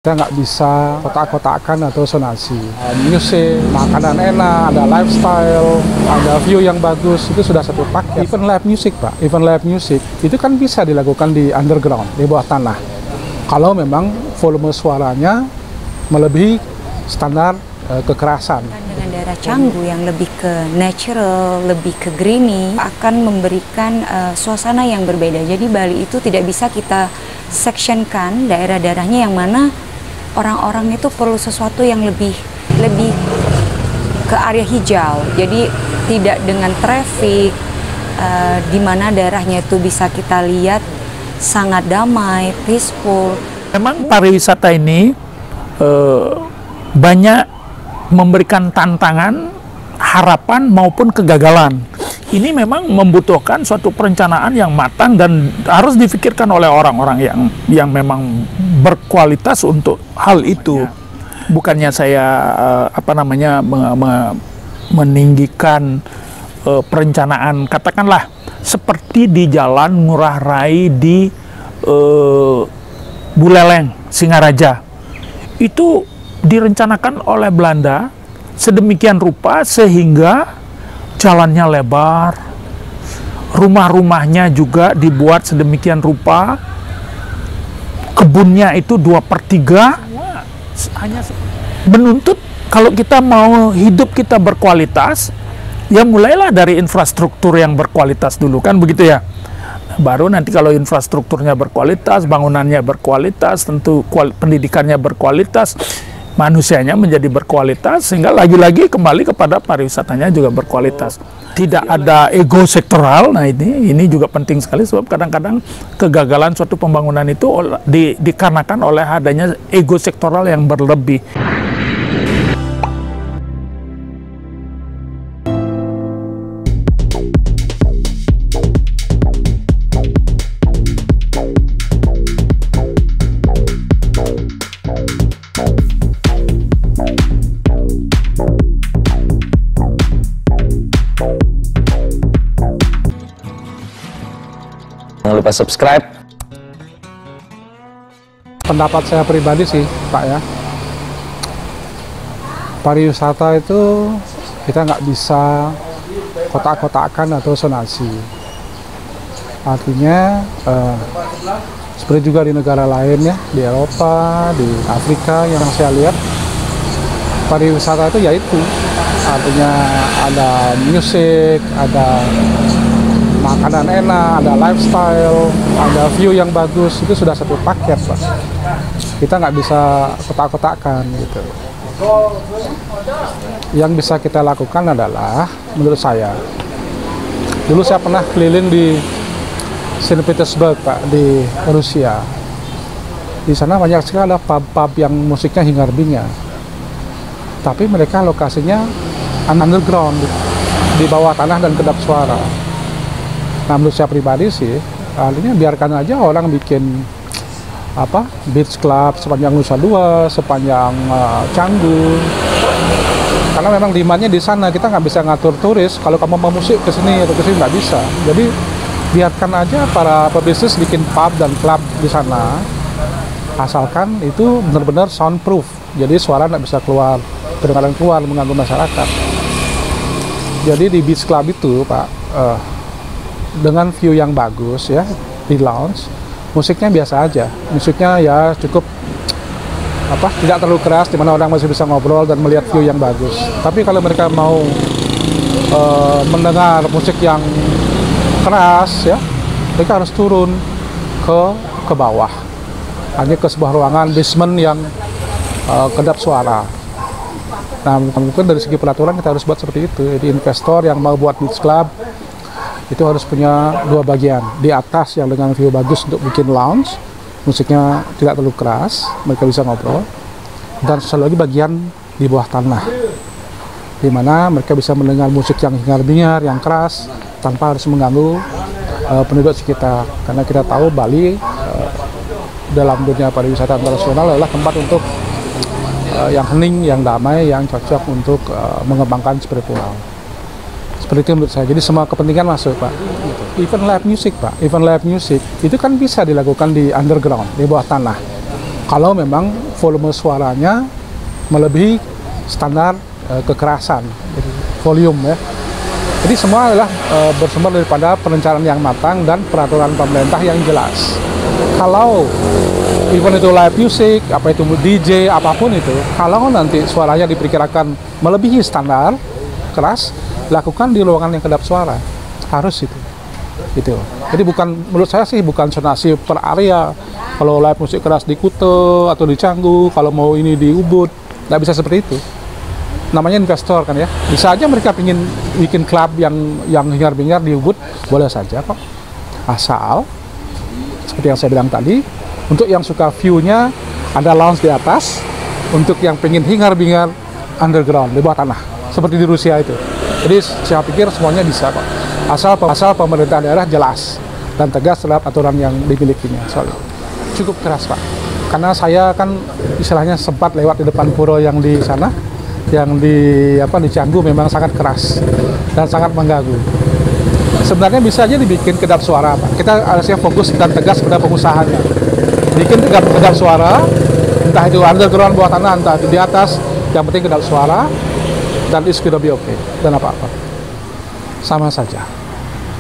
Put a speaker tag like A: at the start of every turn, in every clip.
A: Kita nggak bisa kotak-kotakan atau sonasi. Musik, makanan enak, ada lifestyle, ada view yang bagus, itu sudah satu paket. Even live music, Pak, even live music, itu kan bisa dilakukan di underground, di bawah tanah. Kalau memang volume suaranya melebihi standar kekerasan.
B: Dengan daerah Canggu yang lebih ke natural, lebih ke greeny, akan memberikan suasana yang berbeda. Jadi Bali itu tidak bisa kita sectionkan daerah-daerahnya yang mana orang-orang itu perlu sesuatu yang lebih ke area hijau. Jadi tidak dengan traffic, di mana daerahnya itu bisa kita lihat sangat damai, peaceful.
C: Memang pariwisata ini banyak memberikan tantangan, harapan maupun kegagalan. Ini memang membutuhkan suatu perencanaan yang matang dan harus difikirkan oleh orang-orang yang memang berkualitas untuk hal itu. Bukannya saya meninggikan perencanaan, katakanlah seperti di Jalan Ngurah Rai di Buleleng, Singaraja. Itu direncanakan oleh Belanda sedemikian rupa sehingga jalannya lebar, rumah-rumahnya juga dibuat sedemikian rupa, kebunnya itu 2/3, hanya menuntut kalau kita mau hidup kita berkualitas, ya mulailah dari infrastruktur yang berkualitas dulu, kan begitu ya. Baru nanti kalau infrastrukturnya berkualitas, bangunannya berkualitas, tentu pendidikannya berkualitas, manusianya menjadi berkualitas, sehingga lagi-lagi kembali kepada pariwisatanya juga berkualitas. Tidak ada ego sektoral. Nah ini juga penting sekali, sebab kadang-kadang kegagalan suatu pembangunan itu dikarenakan oleh adanya ego sektoral yang berlebih.
D: Jangan lupa subscribe.
A: Pendapat saya pribadi sih, Pak ya, pariwisata itu kita nggak bisa kotak-kotakan atau sonasi. Artinya seperti juga di negara lain ya, di Eropa, di Afrika yang saya lihat, pariwisata itu yaitu artinya ada musik, ada makanan enak, ada lifestyle, ada view yang bagus, itu sudah satu paket, Pak. Kita nggak bisa kotak-kotakan gitu. Yang bisa kita lakukan adalah, menurut saya, dulu saya pernah keliling di Saint Petersburg, Pak, di Rusia. Di sana banyak sekali ada pub-pub yang musiknya hingar-bingar, tapi mereka lokasinya underground, di bawah tanah dan kedap suara. Nah, menurut saya pribadi sih, artinya biarkan aja orang bikin beach club sepanjang Nusa Dua, sepanjang Canggu. Karena memang demandnya di sana, kita nggak bisa ngatur turis. Kalau kamu mau musik ke sini atau ke sini nggak bisa. Jadi biarkan aja para pebisnis bikin pub dan club di sana, asalkan itu benar-benar soundproof. Jadi suara nggak bisa keluar, kedengaran keluar mengganggu masyarakat. Jadi di beach club itu, Pak, dengan view yang bagus ya, di lounge, musiknya biasa aja, musiknya ya cukup tidak terlalu keras, dimana orang masih bisa ngobrol dan melihat view yang bagus. Tapi kalau mereka mau mendengar musik yang keras ya, mereka harus turun ke bawah, hanya ke sebuah ruangan basement yang kedap suara. Nah, mungkin dari segi peraturan kita harus buat seperti itu. Jadi investor yang mau buat beach club itu harus punya dua bagian. Di atas yang dengan view bagus untuk bikin lounge, musiknya tidak terlalu keras, mereka bisa ngobrol. Dan satu lagi bagian di bawah tanah, di mana mereka bisa mendengar musik yang hingar-bingar, yang keras, tanpa harus mengganggu penduduk sekitar. Karena kita tahu Bali dalam dunia pariwisata internasional adalah tempat untuk yang hening, yang damai, yang cocok untuk mengembangkan spiritual. Seperti itu menurut saya. Jadi semua kepentingan masuk, Pak. Even live music, Pak, even live music itu kan bisa dilakukan di underground, di bawah tanah. Kalau memang volume suaranya melebihi standar kekerasan, jadi volume ya. Jadi semua adalah bersumber daripada perencanaan yang matang dan peraturan pemerintah yang jelas. Kalau even itu live music, apa itu DJ, apapun itu, kalau nanti suaranya diperkirakan melebihi standar keras, lakukan di ruangan yang kedap suara, harus itu. Gitu. Jadi bukan, menurut saya sih bukan zonasi per area. Kalau live musik keras di Kuta atau di Canggu, kalau mau ini di Ubud, nggak bisa seperti itu. Namanya investor kan ya, bisa aja mereka ingin bikin klub yang hingar-bingar di Ubud, boleh saja kok, asal seperti yang saya bilang tadi, untuk yang suka view-nya ada lounge di atas, untuk yang pengen hingar-bingar underground di bawah tanah seperti di Rusia itu. Jadi saya pikir semuanya bisa kok, asal pemerintah daerah jelas dan tegas terhadap aturan yang dimilikinya. Soalnya cukup keras Pak, karena saya kan istilahnya sempat lewat di depan pura yang di sana, yang di Canggu, memang sangat keras dan sangat mengganggu. Sebenarnya bisa aja dibikin kedap suara Pak. Kita harusnya fokus dan tegas pada pengusahanya. Bikin kedap suara, entah itu underground bawah tanah, entah itu di atas, yang penting kedap suara dan it's gonna be okay, dan apa-apa sama saja.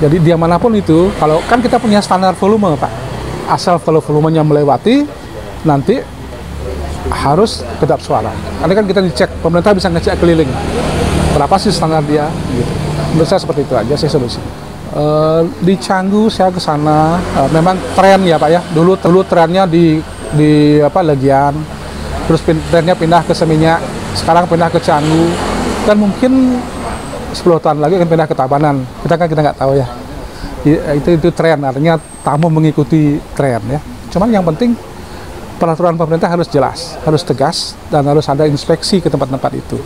A: Jadi dimanapun itu, kalau kan kita punya standar volume Pak, asal kalau volumenya melewati, nanti harus kedap suara. Karena kan kita dicek, pemerintah bisa ngecek keliling berapa sih standar dia gitu. Menurut saya seperti itu aja sih solusi. Di Canggu saya ke sana, memang tren ya Pak ya. Dulu trennya di Legian, terus trennya pindah ke Seminyak, sekarang pindah ke Canggu, dan mungkin 10 tahun lagi akan pindah ke Tabanan. Kita nggak tahu ya. Itu tren, artinya tamu mengikuti tren ya. Cuman yang penting peraturan pemerintah harus jelas, harus tegas, dan harus ada inspeksi ke tempat-tempat itu.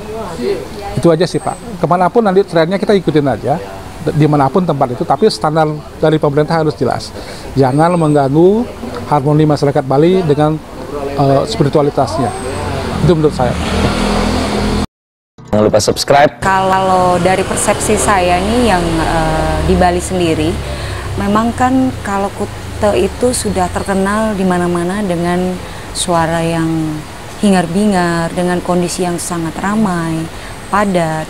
A: Itu aja sih Pak. Kemanapun nanti trennya kita ikutin aja, dimanapun tempat itu, tapi standar dari pemerintah harus jelas. Jangan mengganggu harmoni masyarakat Bali dengan spiritualitasnya. Itu menurut saya.
D: Jangan lupa subscribe.
B: Kalau dari persepsi saya nih yang di Bali sendiri, memang kan kalau Kuta itu sudah terkenal di mana-mana dengan suara yang hingar-bingar, dengan kondisi yang sangat ramai, padat.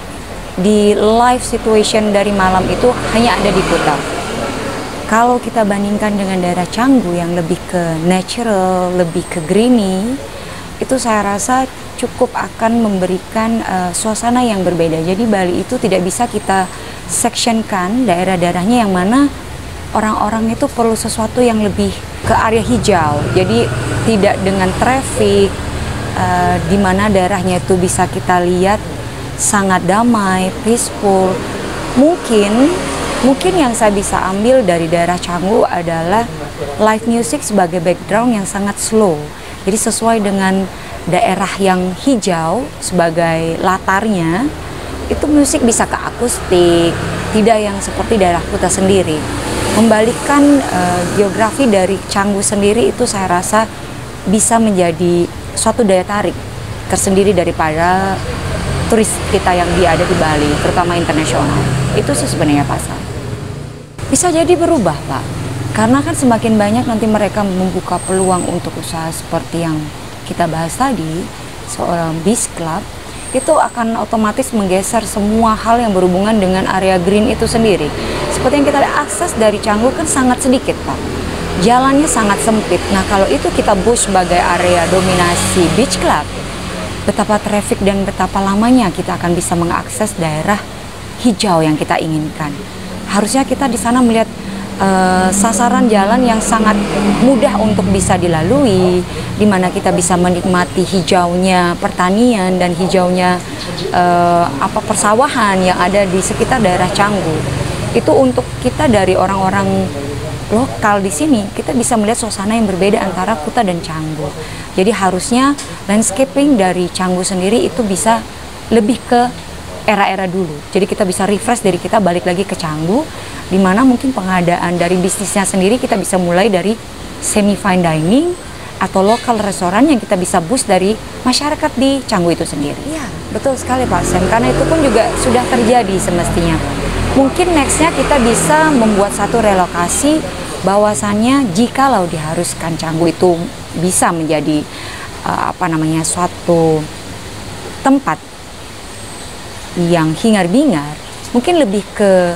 B: Di live situation dari malam itu hanya ada di Kuta. Kalau kita bandingkan dengan daerah Canggu yang lebih ke natural, lebih ke greeny, itu saya rasa cukup akan memberikan suasana yang berbeda. Jadi Bali itu tidak bisa kita sectionkan daerah-daerahnya yang mana orang-orang itu perlu sesuatu yang lebih ke area hijau. Jadi tidak dengan traffic, di mana daerahnya itu bisa kita lihat sangat damai, peaceful. Mungkin yang saya bisa ambil dari daerah Canggu adalah live music sebagai background yang sangat slow. Jadi sesuai dengan daerah yang hijau sebagai latarnya, itu musik bisa ke akustik, tidak yang seperti daerah Kuta sendiri. Membalikkan geografi dari Canggu sendiri itu saya rasa bisa menjadi suatu daya tarik tersendiri daripada turis kita yang ada di Bali, terutama internasional. Itu sih sebenarnya pasar. Bisa jadi berubah Pak, karena kan semakin banyak nanti mereka membuka peluang untuk usaha seperti yang kita bahas tadi, seorang beach club, itu akan otomatis menggeser semua hal yang berhubungan dengan area green itu sendiri. Seperti yang kita lihat, akses dari Canggu kan sangat sedikit Pak, jalannya sangat sempit. Nah kalau itu kita boost sebagai area dominasi beach club, betapa traffic dan betapa lamanya kita akan bisa mengakses daerah hijau yang kita inginkan. Harusnya kita di sana melihat sasaran jalan yang sangat mudah untuk bisa dilalui, di mana kita bisa menikmati hijaunya pertanian dan hijaunya persawahan yang ada di sekitar daerah Canggu. Itu untuk kita dari orang-orang lokal di sini, kita bisa melihat suasana yang berbeda antara Kuta dan Canggu. Jadi harusnya landscaping dari Canggu sendiri itu bisa lebih ke era-era dulu. Jadi kita bisa refresh dari kita balik lagi ke Canggu, di mana mungkin pengadaan dari bisnisnya sendiri kita bisa mulai dari semi fine dining atau lokal restoran yang kita bisa boost dari masyarakat di Canggu itu sendiri. Iya, betul sekali Pak Sam, karena itu pun juga sudah terjadi semestinya. Mungkin nextnya kita bisa membuat satu relokasi bahwasannya jikalau diharuskan Canggu itu bisa menjadi suatu tempat yang hingar-bingar, mungkin lebih ke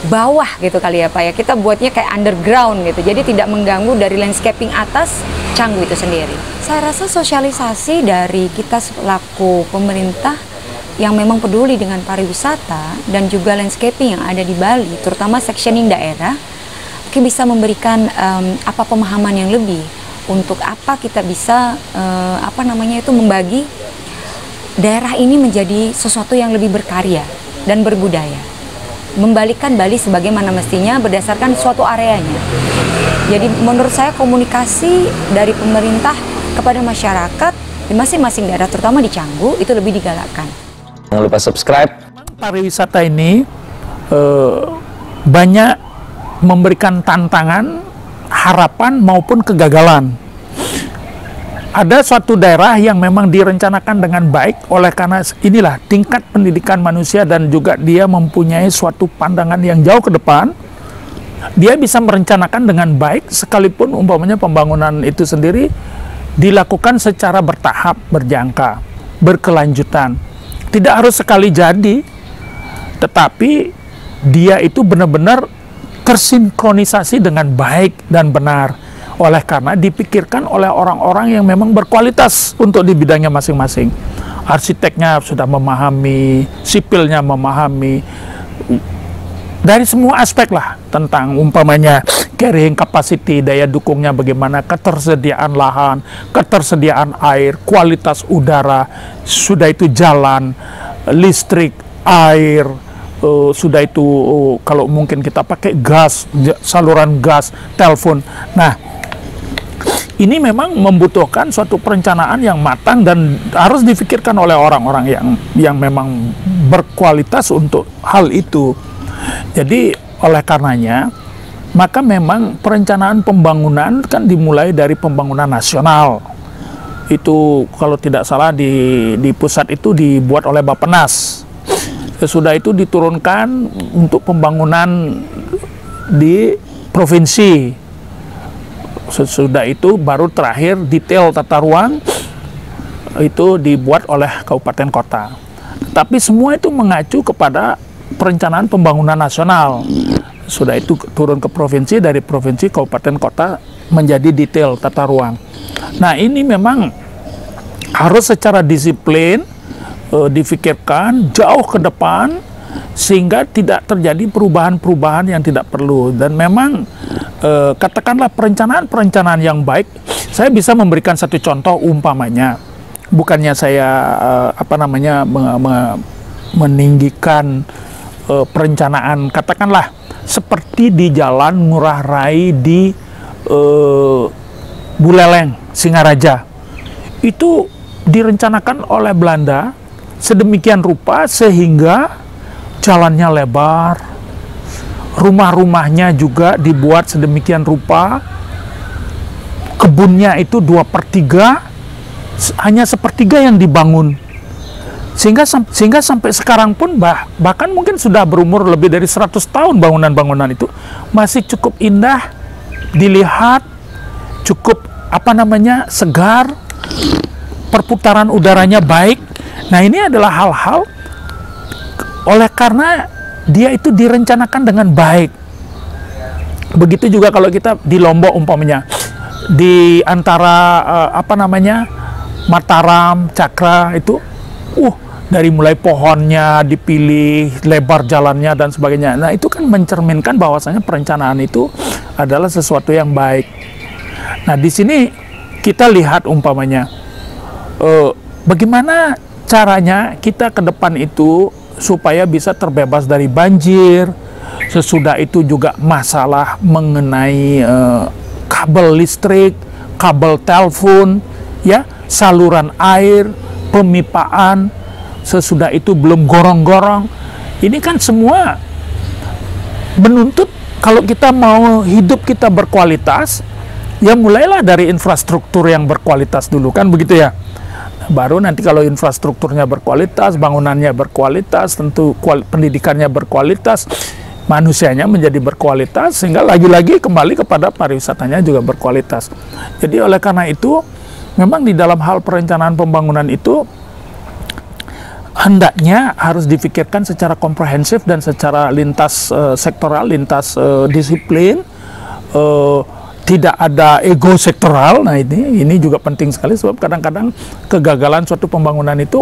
B: bawah gitu kali ya Pak ya. Kita buatnya kayak underground gitu, jadi tidak mengganggu dari landscaping atas Canggu itu sendiri. Saya rasa sosialisasi dari kita selaku pemerintah yang memang peduli dengan pariwisata dan juga landscaping yang ada di Bali, terutama sectioning daerah, mungkin bisa memberikan pemahaman yang lebih untuk apa kita bisa membagi daerah ini menjadi sesuatu yang lebih berkarya dan berbudaya, membalikkan Bali sebagaimana mestinya berdasarkan suatu areanya. Jadi menurut saya komunikasi dari pemerintah kepada masyarakat di masing-masing daerah, terutama di Canggu, itu lebih digalakkan.
D: Jangan lupa subscribe.
C: Pariwisata ini banyak memberikan tantangan, harapan maupun kegagalan. Ada suatu daerah yang memang direncanakan dengan baik, oleh karena inilah tingkat pendidikan manusia dan juga dia mempunyai suatu pandangan yang jauh ke depan. Dia bisa merencanakan dengan baik sekalipun umpamanya pembangunan itu sendiri dilakukan secara bertahap, berjangka, berkelanjutan. Tidak harus sekali jadi, tetapi dia itu benar-benar tersinkronisasi dengan baik dan benar. Oleh karena dipikirkan oleh orang-orang yang memang berkualitas untuk di bidangnya masing-masing. Arsiteknya sudah memahami, sipilnya memahami, dari semua aspek lah, tentang umpamanya carrying capacity, daya dukungnya bagaimana, ketersediaan lahan, ketersediaan air, kualitas udara, sudah itu jalan, listrik, air, sudah itu kalau mungkin kita pakai gas, saluran gas, telepon. Nah, ini memang membutuhkan suatu perencanaan yang matang dan harus difikirkan oleh orang-orang yang memang berkualitas untuk hal itu. Jadi oleh karenanya, maka memang perencanaan pembangunan kan dimulai dari pembangunan nasional. Itu kalau tidak salah di pusat itu dibuat oleh Bappenas. Sesudah itu diturunkan untuk pembangunan di provinsi. Sesudah itu baru terakhir detail tata ruang itu dibuat oleh kabupaten kota. Tapi semua itu mengacu kepada perencanaan pembangunan nasional. Sudah itu turun ke provinsi, dari provinsi, kabupaten, kota menjadi detail tata ruang. Nah, ini memang harus secara disiplin difikirkan jauh ke depan sehingga tidak terjadi perubahan-perubahan yang tidak perlu. Dan memang katakanlah perencanaan yang baik. Saya bisa memberikan satu contoh umpamanya, bukannya saya meninggikan perencanaan, katakanlah seperti di Jalan Ngurah Rai di Buleleng, Singaraja. Itu direncanakan oleh Belanda sedemikian rupa sehingga jalannya lebar, rumah-rumahnya juga dibuat sedemikian rupa, kebunnya itu 2/3, hanya 1/3 yang dibangun. Sehingga sampai sekarang pun bahkan mungkin sudah berumur lebih dari 100 tahun bangunan-bangunan itu masih cukup indah dilihat, cukup segar, perputaran udaranya baik. Nah, ini adalah hal-hal oleh karena dia itu direncanakan dengan baik. Begitu juga kalau kita di Lombok umpamanya, di antara Mataram, Cakra itu dari mulai pohonnya dipilih, lebar jalannya dan sebagainya. Nah, itu kan mencerminkan bahwasanya perencanaan itu adalah sesuatu yang baik. Nah, di sini kita lihat umpamanya bagaimana caranya kita ke depan itu supaya bisa terbebas dari banjir. Sesudah itu juga masalah mengenai kabel listrik, kabel telepon, ya, saluran air, pemipaan. Sesudah itu belum gorong-gorong. Ini kan semua menuntut kalau kita mau hidup kita berkualitas, ya mulailah dari infrastruktur yang berkualitas dulu, kan begitu ya. Baru nanti kalau infrastrukturnya berkualitas, bangunannya berkualitas, tentu pendidikannya berkualitas, manusianya menjadi berkualitas, sehingga lagi-lagi kembali kepada pariwisatanya juga berkualitas. Jadi oleh karena itu memang di dalam hal perencanaan pembangunan itu hendaknya harus difikirkan secara komprehensif dan secara lintas sektoral, lintas disiplin, tidak ada ego sektoral. Nah ini juga penting sekali, sebab kadang-kadang kegagalan suatu pembangunan itu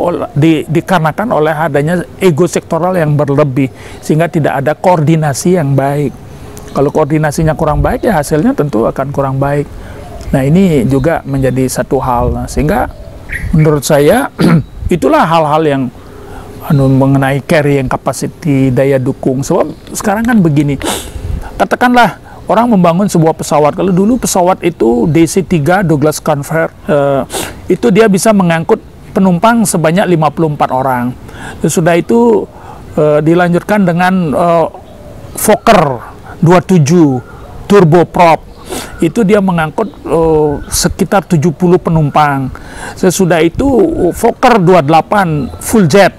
C: dikarenakan oleh adanya ego sektoral yang berlebih, sehingga tidak ada koordinasi yang baik. Kalau koordinasinya kurang baik, ya hasilnya tentu akan kurang baik. Nah ini juga menjadi satu hal. Nah, sehingga menurut saya itulah hal-hal yang mengenai carrying capacity, daya dukung. Sebab sekarang kan begini, katakanlah orang membangun sebuah pesawat. Kalau dulu pesawat itu DC-3 Douglas Convair, itu dia bisa mengangkut penumpang sebanyak 54 orang. Sudah itu dilanjutkan dengan Fokker 27 turboprop. Itu dia mengangkut sekitar 70 penumpang. Sesudah itu Fokker 28 full jet.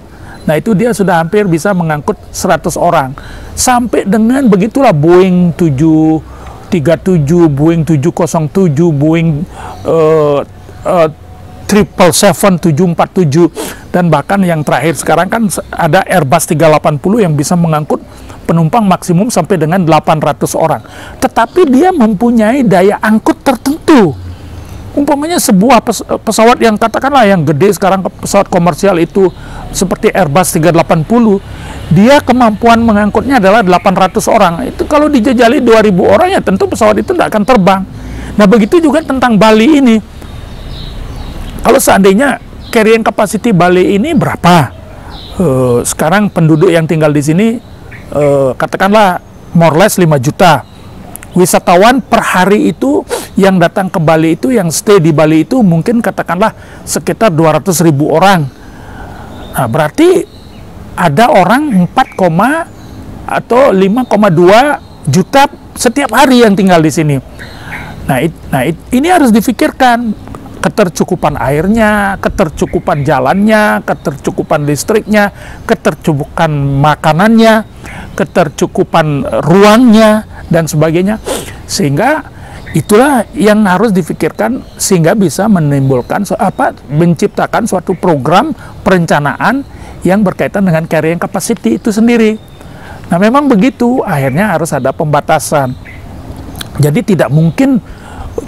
C: Nah itu dia sudah hampir bisa mengangkut 100 orang. Sampai dengan begitulah Boeing 737, Boeing 707, Boeing 777, 747, dan bahkan yang terakhir sekarang kan ada Airbus 380 yang bisa mengangkut penumpang maksimum sampai dengan 800 orang. Tetapi dia mempunyai daya angkut tertentu. Umpamanya sebuah pesawat yang katakanlah yang gede sekarang, pesawat komersial itu seperti Airbus 380, dia kemampuan mengangkutnya adalah 800 orang. Itu kalau dijajali 2000 orang, ya tentu pesawat itu tidak akan terbang. Nah begitu juga tentang Bali ini. Kalau seandainya carrying capacity Bali ini berapa? Sekarang penduduk yang tinggal di sini katakanlah more or less 5 juta. Wisatawan per hari itu yang datang ke Bali itu, yang stay di Bali itu mungkin katakanlah sekitar 200.000 orang. Nah, berarti ada orang 4, atau 5,2 juta setiap hari yang tinggal di sini. Nah, ini harus difikirkan, ketercukupan airnya, ketercukupan jalannya, ketercukupan listriknya, ketercukupan makanannya, ketercukupan ruangnya, dan sebagainya. Sehingga itulah yang harus difikirkan, sehingga bisa menimbulkan menciptakan suatu program perencanaan yang berkaitan dengan carrying capacity itu sendiri. Nah memang begitu, akhirnya harus ada pembatasan. Jadi tidak mungkin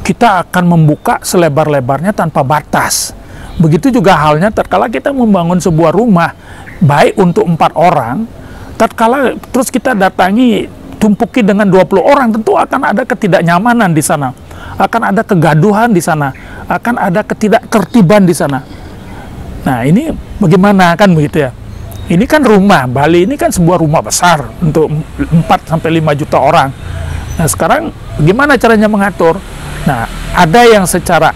C: kita akan membuka selebar-lebarnya tanpa batas. Begitu juga halnya tatkala kita membangun sebuah rumah baik untuk 4 orang, tatkala terus kita datangi tumpuki dengan 20 orang, tentu akan ada ketidaknyamanan di sana, akan ada kegaduhan di sana, akan ada ketidaktertiban di sana. Nah ini bagaimana kan begitu ya? Ini kan rumah, Bali ini kan sebuah rumah besar untuk 4-5 juta orang. Nah sekarang gimana caranya mengatur? Nah ada yang secara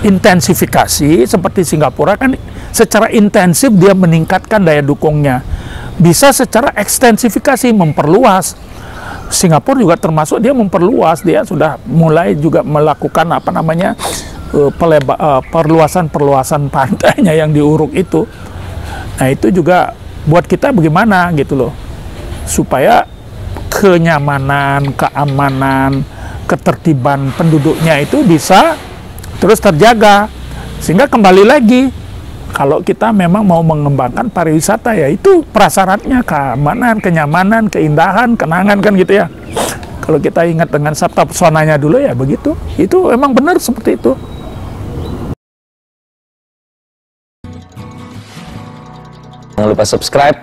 C: intensifikasi seperti Singapura kan secara intensif dia meningkatkan daya dukungnya. Bisa secara ekstensifikasi memperluas. Singapura juga termasuk dia memperluas, dia sudah mulai juga melakukan perluasan pantainya yang di Uruk itu. Nah itu juga buat kita bagaimana gitu loh, supaya kenyamanan, keamanan, ketertiban penduduknya itu bisa terus terjaga. Sehingga kembali lagi, kalau kita memang mau mengembangkan pariwisata, ya itu prasyaratnya keamanan, kenyamanan, keindahan, kenangan kan gitu ya. Kalau kita ingat dengan sabta pesonanya dulu ya begitu. Itu memang benar seperti itu.
D: Jangan lupa subscribe,